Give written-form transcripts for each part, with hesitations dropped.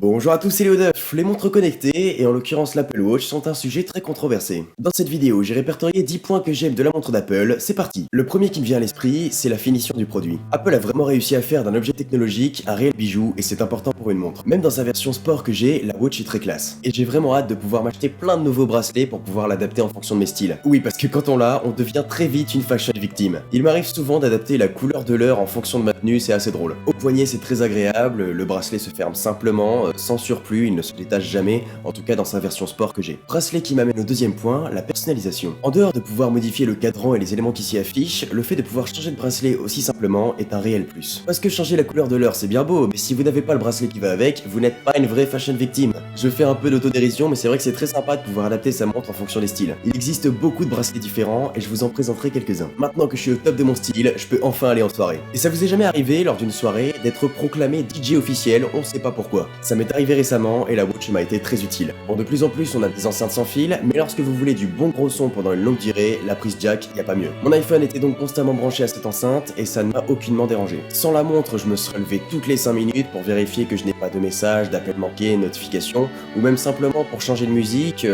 Bonjour à tous, c'est Léodeuf. Les montres connectées, et en l'occurrence l'Apple Watch, sont un sujet très controversé. Dans cette vidéo, j'ai répertorié 10 points que j'aime de la montre d'Apple, c'est parti. Le premier qui me vient à l'esprit, c'est la finition du produit. Apple a vraiment réussi à faire d'un objet technologique un réel bijou, et c'est important pour une montre. Même dans sa version sport que j'ai, la Watch est très classe. Et j'ai vraiment hâte de pouvoir m'acheter plein de nouveaux bracelets pour pouvoir l'adapter en fonction de mes styles. Oui, parce que quand on l'a, on devient très vite une fashion victime. Il m'arrive souvent d'adapter la couleur de l'heure en fonction de ma tenue, c'est assez drôle. Au poignet, c'est très agréable, le bracelet se ferme simplement, sans surplus, il ne se détache jamais, en tout cas dans sa version sport que j'ai. Bracelet qui m'amène au deuxième point, la personnalisation. En dehors de pouvoir modifier le cadran et les éléments qui s'y affichent, le fait de pouvoir changer de bracelet aussi simplement est un réel plus. Parce que changer la couleur de l'heure c'est bien beau, mais si vous n'avez pas le bracelet qui va avec, vous n'êtes pas une vraie fashion victime. Je fais un peu d'autodérision, mais c'est vrai que c'est très sympa de pouvoir adapter sa montre en fonction des styles. Il existe beaucoup de bracelets différents et je vous en présenterai quelques-uns. Maintenant que je suis au top de mon style, je peux enfin aller en soirée. Et ça vous est jamais arrivé lors d'une soirée d'être proclamé DJ officiel, on sait pas pourquoi. Ça m'est arrivé récemment et la Watch m'a été très utile. Bon, de plus en plus on a des enceintes sans fil, mais lorsque vous voulez du bon gros son pendant une longue durée, la prise jack, y a pas mieux. Mon iPhone était donc constamment branché à cette enceinte et ça ne m'a aucunement dérangé. Sans la montre, je me serais levé toutes les 5 minutes pour vérifier que je n'ai pas de messages, d'appels manqués, notifications, ou même simplement pour changer de musique,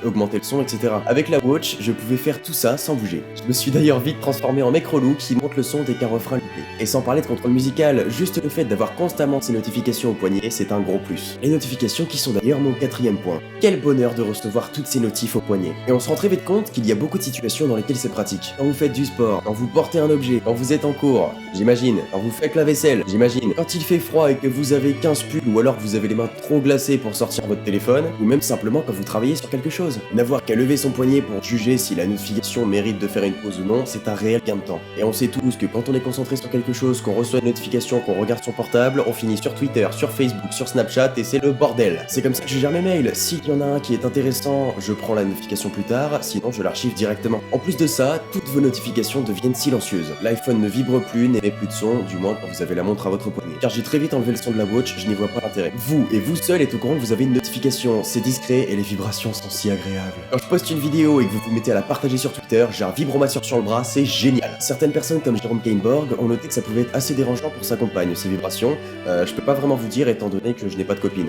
augmenter le son, etc. Avec la Watch, je pouvais faire tout ça sans bouger. Je me suis d'ailleurs vite transformé en mec relou qui monte le son dès qu'un refrain lui plaît. Et sans parler de contrôle musical, juste le fait d'avoir constamment ces notifications au poignet, c'est un gros plus. Les notifications qui sont d'ailleurs mon quatrième point. Quel bonheur de recevoir toutes ces notifs au poignet. Et on se rend très vite compte qu'il y a beaucoup de situations dans lesquelles c'est pratique. Quand vous faites du sport, quand vous portez un objet, quand vous êtes en cours, j'imagine, quand vous faites la vaisselle, j'imagine, quand il fait froid et que vous avez 15 pulls ou alors que vous avez les mains trop glacées pour sortir votre téléphone, ou même simplement quand vous travaillez sur quelque chose. N'avoir qu'à lever son poignet pour juger si la notification mérite de faire une pause ou non, c'est un réel gain de temps. Et on sait tous que quand on est concentré sur quelque chose, qu'on reçoit une notification, qu'on regarde son portable, on finit sur Twitter, sur Facebook, sur Snapchat et c'est le bordel. C'est comme ça que je gère mes mails. S'il y en a un qui est intéressant, je prends la notification plus tard, sinon je l'archive directement. En plus de ça, toutes vos notifications deviennent silencieuses. L'iPhone ne vibre plus, n'émet plus de son, du moins quand vous avez la montre à votre poignet. Car j'ai très vite enlevé le son de la Watch, je n'y vois pas l'intérêt. Vous, et vous seul êtes au courant que vous avez une notification, c'est discret et les vibrations sont si agréables. Quand je poste une vidéo et que vous vous mettez à la partager sur Twitter, j'ai un vibromasseur sur le bras, c'est génial. Certaines personnes comme Jérôme Kainborg ont noté que ça pouvait être assez dérangeant pour sa compagne, ces vibrations. Je peux pas vraiment vous dire étant donné que je n'ai pas de copine.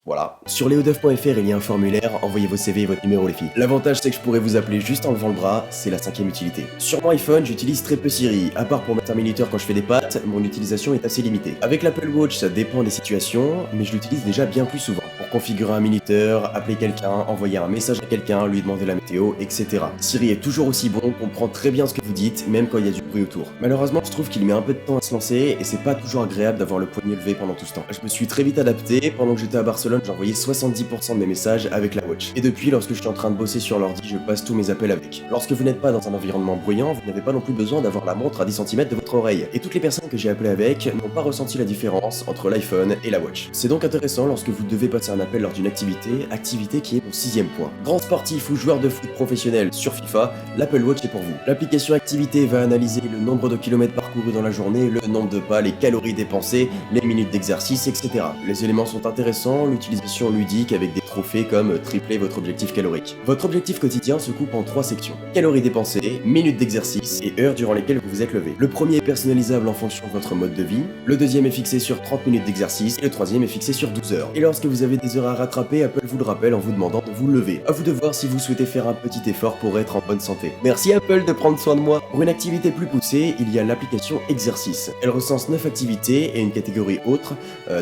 Voilà. Sur leodeuf.fr, il y a un formulaire, envoyez vos CV et votre numéro les filles. L'avantage c'est que je pourrais vous appeler juste en levant le bras, c'est la 5ème utilité. Sur mon iPhone, j'utilise très peu Siri, à part pour mettre un minuteur quand je fais des pâtes, mon utilisation est assez limitée. Avec l'Apple Watch, ça dépend des situations, mais je l'utilise déjà bien plus souvent. Pour configurer un minuteur, appeler quelqu'un, envoyer un message à quelqu'un, lui demander la météo, etc. Siri est toujours aussi bon, comprend très bien ce que vous dites, même quand il y a du bruit autour. Malheureusement, je trouve qu'il met un peu de temps à se lancer, et c'est pas toujours agréable d'avoir le poignet levé pendant tout ce temps. Je me suis très vite adapté, pendant que j'étais à Barcelone, j'envoyais 70% de mes messages avec la Watch. Et depuis, lorsque je suis en train de bosser sur l'ordi, je passe tous mes appels avec. Lorsque vous n'êtes pas dans un environnement bruyant, vous n'avez pas non plus besoin d'avoir la montre à 10 cm de votre oreille. Et toutes les personnes que j'ai appelées avec n'ont pas ressenti la différence entre l'iPhone et la Watch. C'est donc intéressant lorsque vous devez passer un appel lors d'une activité qui est mon 6ème point. Grand sportif ou joueur de foot professionnel sur FIFA, l'Apple Watch est pour vous. L'application activité va analyser le nombre de kilomètres parcourus dans la journée, le nombre de pas, les calories dépensées, les minutes d'exercice, etc. Les éléments sont intéressants, l'utilisation ludique avec des trophées comme tripler votre objectif calorique. Votre objectif quotidien se coupe en 3 sections. Calories dépensées, minutes d'exercice et heures durant lesquelles vous vous êtes levé. Le premier est personnalisable en fonction de votre mode de vie, le deuxième est fixé sur 30 minutes d'exercice et le troisième est fixé sur 12 heures. Et lorsque vous avez des heures à rattraper, Apple vous le rappelle en vous demandant de vous lever. À vous de voir si vous souhaitez faire un petit effort pour être en bonne santé. Merci Apple de prendre soin de moi. Pour une activité plus poussée, il y a l'application Exercice. Elle recense 9 activités et une catégorie autre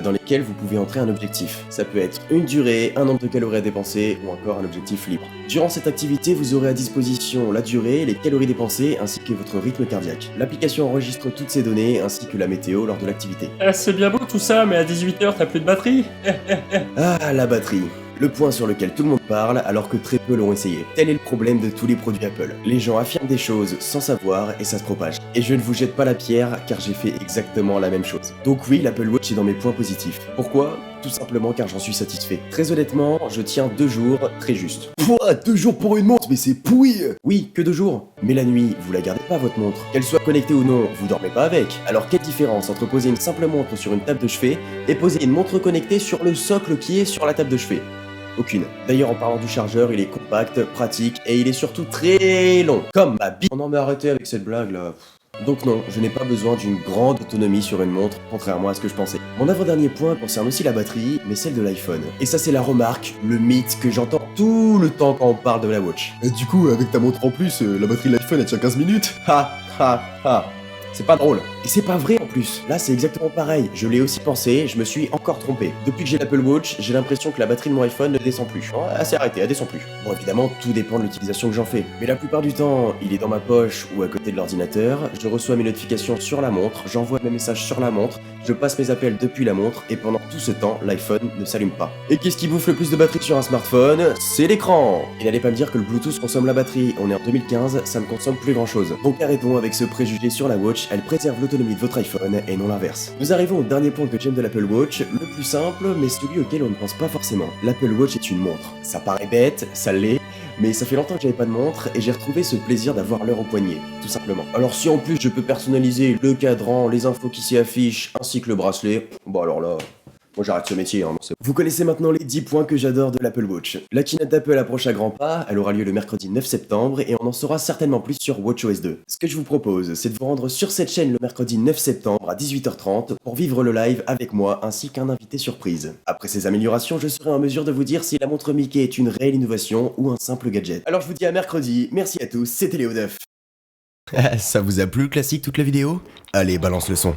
dans lesquelles vous pouvez entrer un objectif. Ça peut être une durée, un nombre de calories à dépenser ou encore un objectif libre. Durant cette activité, vous aurez à disposition la durée, les calories dépensées ainsi que votre rythme cardiaque. L'application enregistre toutes ces données ainsi que la météo lors de l'activité. C'est bien beau tout ça, mais à 18h t'as plus de batterie. Ah, la batterie. Le point sur lequel tout le monde parle alors que très peu l'ont essayé. Tel est le problème de tous les produits Apple. Les gens affirment des choses sans savoir et ça se propage. Et je ne vous jette pas la pierre car j'ai fait exactement la même chose. Donc oui, l'Apple Watch est dans mes points positifs. Pourquoi ? Tout simplement car j'en suis satisfait. Très honnêtement, je tiens 2 jours très juste. Pouah, 2 jours pour une montre, mais c'est pourri. Oui, que 2 jours. Mais la nuit, vous la gardez pas votre montre. Qu'elle soit connectée ou non, vous dormez pas avec. Alors quelle différence entre poser une simple montre sur une table de chevet et poser une montre connectée sur le socle qui est sur la table de chevet ? Aucune. D'ailleurs, en parlant du chargeur, il est compact, pratique et il est surtout très long. Comme ma bite. Oh non mais arrêtez avec cette blague là. Donc non, je n'ai pas besoin d'une grande autonomie sur une montre, contrairement à ce que je pensais. Mon avant-dernier point concerne aussi la batterie, mais celle de l'iPhone. Et ça c'est la remarque, le mythe que j'entends tout le temps quand on parle de la watch. Et du coup, avec ta montre en plus, la batterie de l'iPhone elle tient 15 minutes. Ha ha ha. C'est pas drôle. Et c'est pas vrai en plus. Là, c'est exactement pareil. Je l'ai aussi pensé, je me suis encore trompé. Depuis que j'ai l'Apple Watch, j'ai l'impression que la batterie de mon iPhone ne descend plus. Oh, elle s'est arrêtée, elle descend plus. Bon, évidemment, tout dépend de l'utilisation que j'en fais. Mais la plupart du temps, il est dans ma poche ou à côté de l'ordinateur. Je reçois mes notifications sur la montre, j'envoie mes messages sur la montre, je passe mes appels depuis la montre et pendant tout ce temps, l'iPhone ne s'allume pas. Et qu'est-ce qui bouffe le plus de batterie sur un smartphone? C'est l'écran. Et n'allez pas me dire que le Bluetooth consomme la batterie. On est en 2015, ça ne consomme plus grand chose. Donc arrêtons avec ce préjugé sur la watch, elle préserve l'autonomie de votre iPhone et non l'inverse. Nous arrivons au dernier point que j'aime de l'Apple Watch, le plus simple, mais celui auquel on ne pense pas forcément. L'Apple Watch est une montre. Ça paraît bête, ça l'est, mais ça fait longtemps que j'avais pas de montre et j'ai retrouvé ce plaisir d'avoir l'heure au poignet, tout simplement. Alors si en plus je peux personnaliser le cadran, les infos qui s'y affichent, ainsi que le bracelet, bon alors là... Moi j'arrête ce métier, hein. Vous connaissez maintenant les 10 points que j'adore de l'Apple Watch. La keynote d'Apple approche à grands pas, elle aura lieu le mercredi 9 septembre et on en saura certainement plus sur WatchOS 2. Ce que je vous propose, c'est de vous rendre sur cette chaîne le mercredi 9 septembre à 18h30 pour vivre le live avec moi ainsi qu'un invité surprise. Après ces améliorations, je serai en mesure de vous dire si la montre Mickey est une réelle innovation ou un simple gadget. Alors je vous dis à mercredi, merci à tous, c'était Léo Duff. Ça vous a plu le classique toute la vidéo? Allez, balance le son.